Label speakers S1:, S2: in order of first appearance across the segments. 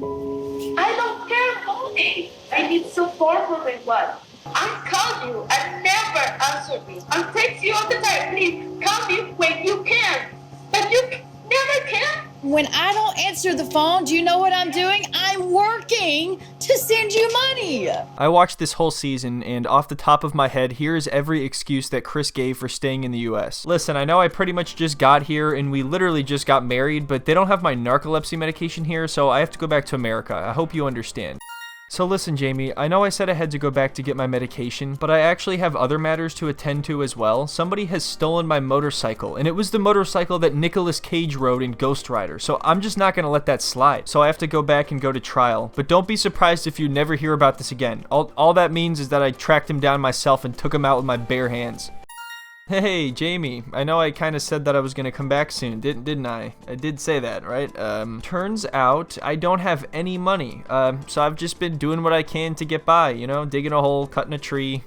S1: I don't care money. I need support from everyone. I call you and never answer me. I text you all the time. Please call me when you can. But you never can.
S2: When I don't answer the phone, do you know what I'm doing? I'm working to send you money.
S3: I watched this whole season, and off the top of my head, here's every excuse that Kris gave for staying in the US. Listen, I know I pretty much just got here, and we literally just got married, but they don't have my narcolepsy medication here, so I have to go back to America. I hope you understand. So listen, Jeymi, I know I said I had to go back to get my medication, but I actually have other matters to attend to as well. Somebody has stolen my motorcycle, and it was the motorcycle that Nicolas Cage rode in Ghost Rider, so I'm just not gonna let that slide. So I have to go back and go to trial, but don't be surprised if you never hear about this again. All that means is that I tracked him down myself and took him out with my bare hands. Hey, Jeymi, I know I kind of said that I was going to come back soon, didn't I? I did say that, right? Turns out I don't have any money, so I've just been doing what I can to get by, you know, digging a hole, cutting a tree,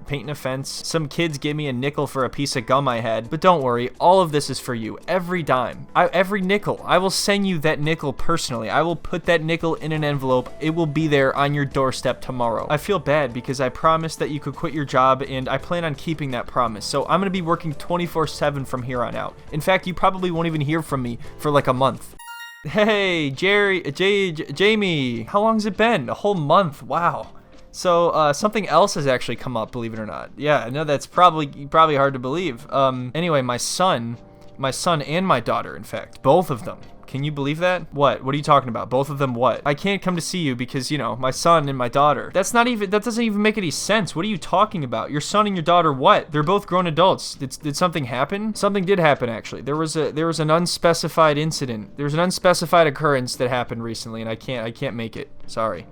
S3: painting a fence. Some kids gave me a nickel for a piece of gum I had, but don't worry, all of this is for you, every dime, every nickel. I will send you that nickel personally. I will put that nickel in an envelope. It will be there on your doorstep tomorrow. I feel bad because I promised that you could quit your job, and I plan on keeping that promise, so I'm gonna be working 24/7 from here on out. In fact, you probably won't even hear from me for like a month. Hey, Jeymi, how long's it been? A whole month, wow. So, something else has actually come up, believe it or not. Yeah, I know that's probably hard to believe. Anyway, my son and my daughter, in fact, both of them. Can you believe that? What are you talking about? Both of them what? I can't come to see you because, you know, my son and my daughter. That doesn't even make any sense. What are you talking about? Your son and your daughter what? They're both grown adults. Did something happen? Something did happen, actually. There was an unspecified incident. There was an unspecified occurrence that happened recently, and I can't make it. Sorry.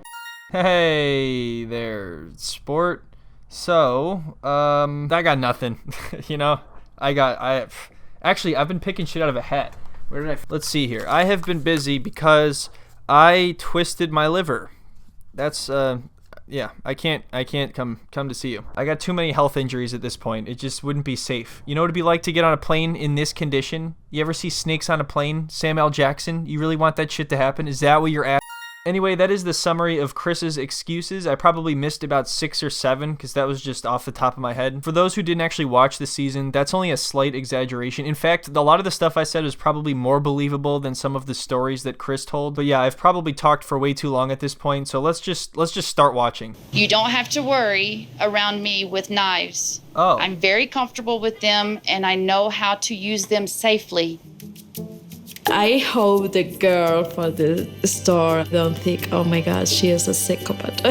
S3: Hey there, sport. So, I got nothing. You know, actually, I've been picking shit out of a hat. Where did let's see here. I have been busy because I twisted my liver. That's, yeah, I can't come to see you. I got too many health injuries at this point. It just wouldn't be safe. You know what it'd be like to get on a plane in this condition? You ever see snakes on a plane? Samuel L. Jackson? You really want that shit to happen? Is that what you're at? Anyway, that is the summary of Kris's excuses. I probably missed about 6 or 7 because that was just off the top of my head. For those who didn't actually watch the season, that's only a slight exaggeration. In fact, a lot of the stuff I said is probably more believable than some of the stories that Kris told. But yeah, I've probably talked for way too long at this point, so let's just start watching.
S2: You don't have to worry around me with knives.
S3: Oh.
S2: I'm very comfortable with them, and I know how to use them safely.
S4: I hope the girl for the store don't think, oh my God, she is a psychopath.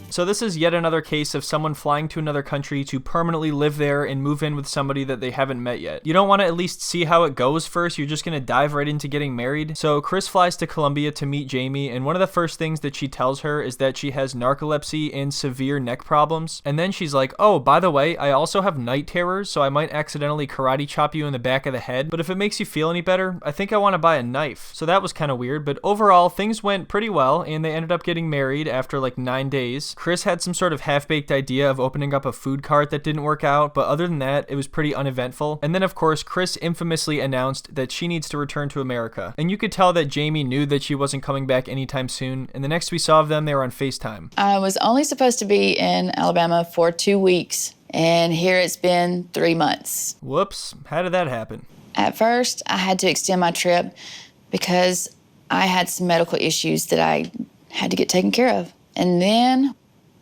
S3: So this is yet another case of someone flying to another country to permanently live there and move in with somebody that they haven't met yet. You don't want to at least see how it goes first. You're just going to dive right into getting married. So Kris flies to Colombia to meet Jeymi, and one of the first things that she tells her is that she has narcolepsy and severe neck problems. And then she's like, oh, by the way, I also have night terrors, so I might accidentally karate chop you in the back of the head. But if it makes you feel any better, I think I want to buy a knife. So that was kind of weird, but overall, things went pretty well, and they ended up getting married after like 9 days. Kris had some sort of half-baked idea of opening up a food cart that didn't work out, but other than that, it was pretty uneventful. And then, of course, Kris infamously announced that she needs to return to America. And you could tell that Jeymi knew that she wasn't coming back anytime soon, and the next we saw of them, they were on FaceTime.
S2: I was only supposed to be in Alabama for 2 weeks, and here it's been 3 months.
S3: Whoops, how did that happen?
S2: At first, I had to extend my trip because I had some medical issues that I had to get taken care of. And then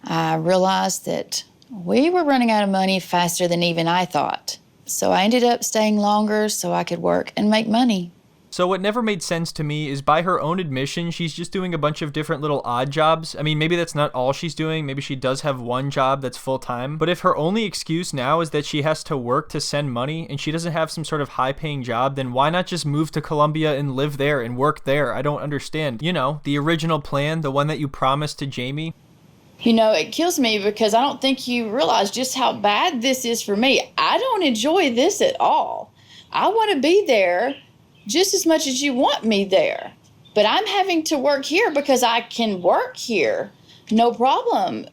S2: I realized that we were running out of money faster than even I thought. So I ended up staying longer so I could work and make money.
S3: So what never made sense to me is, by her own admission, she's just doing a bunch of different little odd jobs. I mean, maybe that's not all she's doing. Maybe she does have one job that's full-time. But if her only excuse now is that she has to work to send money and she doesn't have some sort of high-paying job, then why not just move to Colombia and live there and work there? I don't understand. You know, the original plan, the one that you promised to Jeymi.
S2: You know, it kills me because I don't think you realize just how bad this is for me. I don't enjoy this at all. I want to be there just as much as you want me there. But I'm having to work here because I can work here. No problem.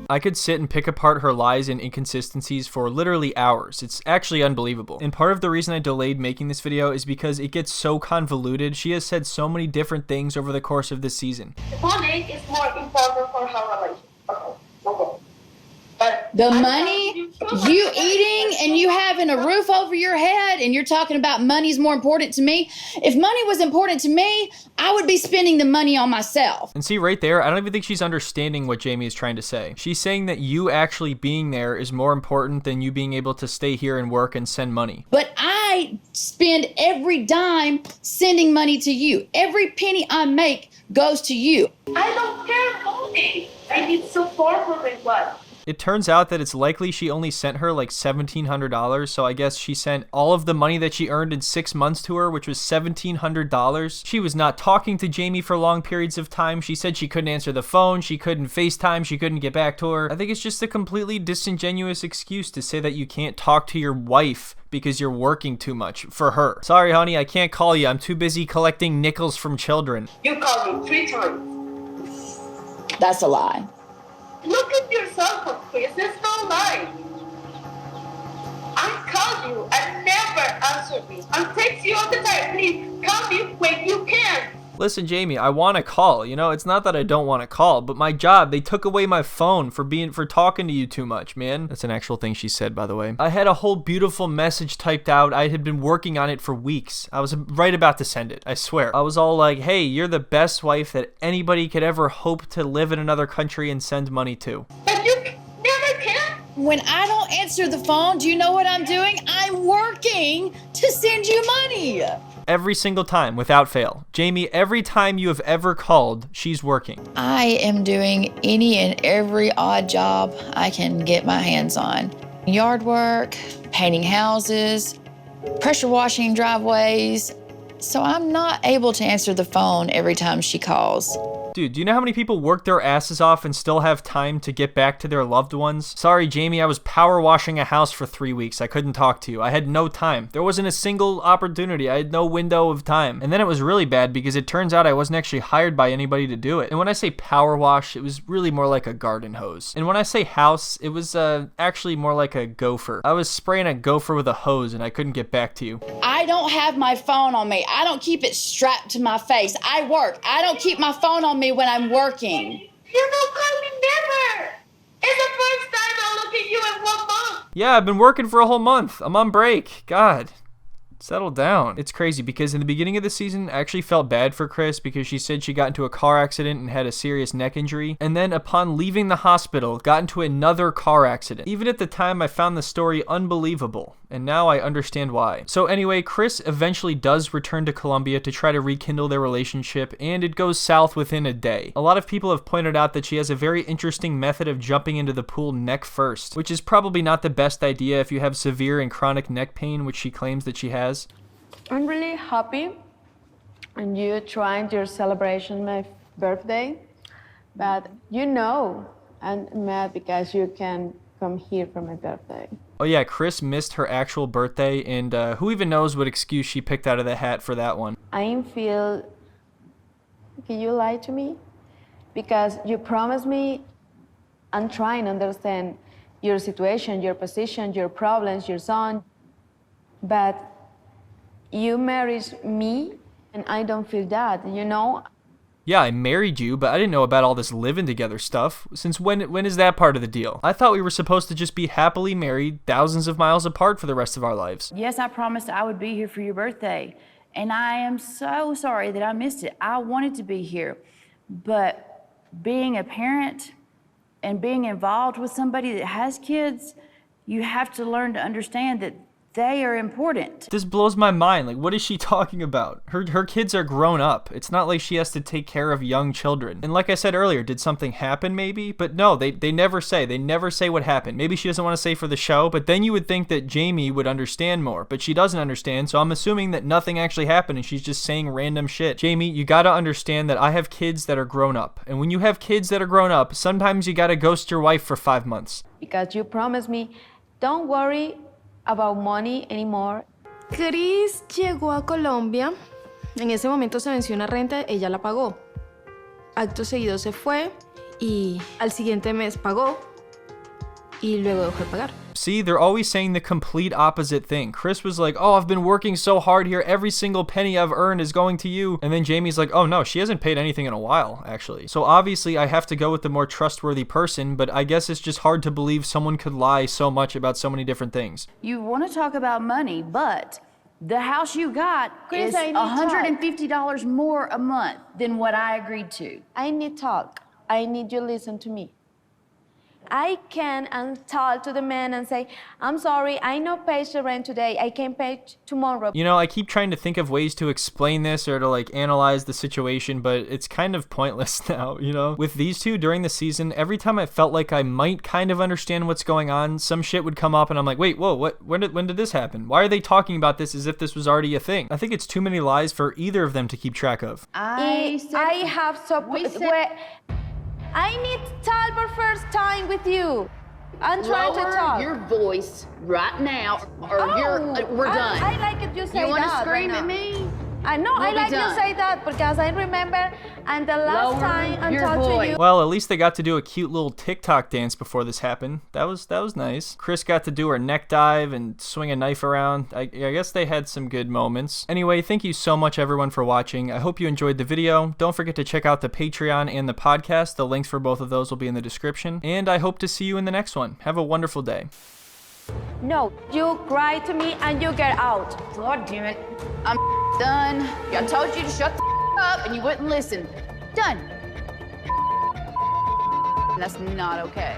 S3: I could sit and pick apart her lies and inconsistencies for literally hours. It's actually unbelievable. And part of the reason I delayed making this video is because it gets so convoluted. She has said so many different things over the course of this season.
S1: Money is more important for her relationship. Okay. But
S2: The money, you eating and you having a roof over your head, and you're talking about money's more important to me. If money was important to me, I would be spending the money on myself.
S3: And see right there, I don't even think she's understanding what Jeymi is trying to say. She's saying that you actually being there is more important than you being able to stay here and work and send money.
S2: But I spend every dime sending money to you. Every penny I make goes to you.
S1: I don't care money. I need support for everyone.
S3: It turns out that it's likely she only sent her like $1,700, so I guess she sent all of the money that she earned in 6 months to her, which was $1,700. She was not talking to Jeymi for long periods of time. She said she couldn't answer the phone, she couldn't FaceTime, she couldn't get back to her. I think it's just a completely disingenuous excuse to say that you can't talk to your wife because you're working too much for her. Sorry, honey, I can't call you. I'm too busy collecting nickels from children.
S1: You called me 3 times.
S2: That's a lie.
S1: Look at yourself, Kris. There's no lie. I called you and never answered me. I text you all the time. Please call me when you can.
S3: Listen, Jeymi, I want to call. You know, it's not that I don't want to call, but my job, they took away my phone for talking to you too much, man. That's an actual thing she said, by the way. I had a whole beautiful message typed out. I had been working on it for weeks. I was right about to send it, I swear. I was all like, hey, you're the best wife that anybody could ever hope to live in another country and send money to.
S1: But you never can.
S2: When I don't answer the phone, do you know what I'm doing? I'm working to send you money.
S3: Every single time, without fail. Jeymi, every time you have ever called, she's working.
S2: I am doing any and every odd job I can get my hands on. Yard work, painting houses, pressure washing driveways. So I'm not able to answer the phone every time she calls.
S3: Dude, do you know how many people work their asses off and still have time to get back to their loved ones? Sorry, Jeymi, I was power washing a house for 3 weeks. I couldn't talk to you. I had no time. There wasn't a single opportunity. I had no window of time. And then it was really bad because it turns out I wasn't actually hired by anybody to do it. And when I say power wash, it was really more like a garden hose. And when I say house, it was actually more like a gopher. I was spraying a gopher with a hose and I couldn't get back to you.
S2: I don't have my phone on me. I don't keep it strapped to my face. I work. I don't keep my phone on me when I'm working.
S1: You don't call me never. It's the first time I look at you in 1 month.
S3: Yeah, I've been working for a whole month. I'm on break. God. Settle down. It's crazy because in the beginning of the season, I actually felt bad for Kris because she said she got into a car accident and had a serious neck injury. And then upon leaving the hospital, got into another car accident. Even at the time, I found the story unbelievable. And now I understand why. So anyway, Kris eventually does return to Colombia to try to rekindle their relationship, and it goes south within a day. A lot of people have pointed out that she has a very interesting method of jumping into the pool neck first, which is probably not the best idea if you have severe and chronic neck pain, which she claims that she has.
S5: I'm really happy and you trying to celebration my birthday, but you know I'm mad because you can come here for my birthday.
S3: Oh yeah, Kris missed her actual birthday, and who even knows what excuse she picked out of the hat for that one.
S5: I feel, can you lie to me? Because you promised me, I'm trying to understand your situation, your position, your problems, your son, but you married me and I don't feel that, you know?
S3: Yeah, I married you, but I didn't know about all this living together stuff. Since when is that part of the deal? I thought we were supposed to just be happily married, thousands of miles apart for the rest of our lives.
S6: Yes, I promised I would be here for your birthday. And I am so sorry that I missed it. I wanted to be here. But being a parent and being involved with somebody that has kids, you have to learn to understand that they are important.
S3: This blows my mind. Like, what is she talking about? Her kids are grown up. It's not like she has to take care of young children. And like I said earlier, did something happen maybe? But no, they never say. They never say what happened. Maybe she doesn't want to say for the show, but then you would think that Jeymi would understand more. But she doesn't understand, so I'm assuming that nothing actually happened and she's just saying random shit. Jeymi, you gotta understand that I have kids that are grown up. And when you have kids that are grown up, sometimes you gotta ghost your wife for 5 months.
S5: Because you promised me, don't worry about money anymore.
S7: Kris llegó a Colombia. En ese momento se venció una renta, ella la pagó. Acto seguido se fue y al siguiente mes pagó y luego dejó de pagar.
S3: See, they're always saying the complete opposite thing. Kris was like, oh, I've been working so hard here. Every single penny I've earned is going to you. And then Jeymi's like, oh no, she hasn't paid anything in a while, actually. So obviously I have to go with the more trustworthy person, but I guess it's just hard to believe someone could lie so much about so many different things.
S6: You want to talk about money, but the house you got
S5: Kris,
S6: is
S5: I need
S6: $150 more a month than what I agreed to.
S5: I need talk. I need you to listen to me. I can and talk to the man and say, I'm sorry, I not pay the rent today. I can pay tomorrow.
S3: You know, I keep trying to think of ways to explain this or to like analyze the situation, but it's kind of pointless now, you know? With these two during the season, every time I felt like I might kind of understand what's going on, some shit would come up and I'm like, wait, whoa, what? When did this happen? Why are they talking about this as if this was already a thing? I think it's too many lies for either of them to keep track of.
S5: I have I need to talk for first time with you. I'm trying to talk.
S6: Lower your voice right now, or we're done.
S5: I like it you say that.
S6: You want to scream
S5: right
S6: at
S5: now.
S6: me?
S5: I know, I like you say that because I remember and the last time I talked to you.
S3: Well, at least they got to do a cute little TikTok dance before this happened. That was nice. Kris got to do her neck dive and swing a knife around. I guess they had some good moments. Anyway, thank you so much everyone for watching. I hope you enjoyed the video. Don't forget to check out the Patreon and the podcast. The links for both of those will be in the description. And I hope to see you in the next one. Have a wonderful day.
S5: No, you cry to me and you get out.
S6: God damn it. I'm done. I told you to shut the up and you wouldn't listen. Done. That's not okay.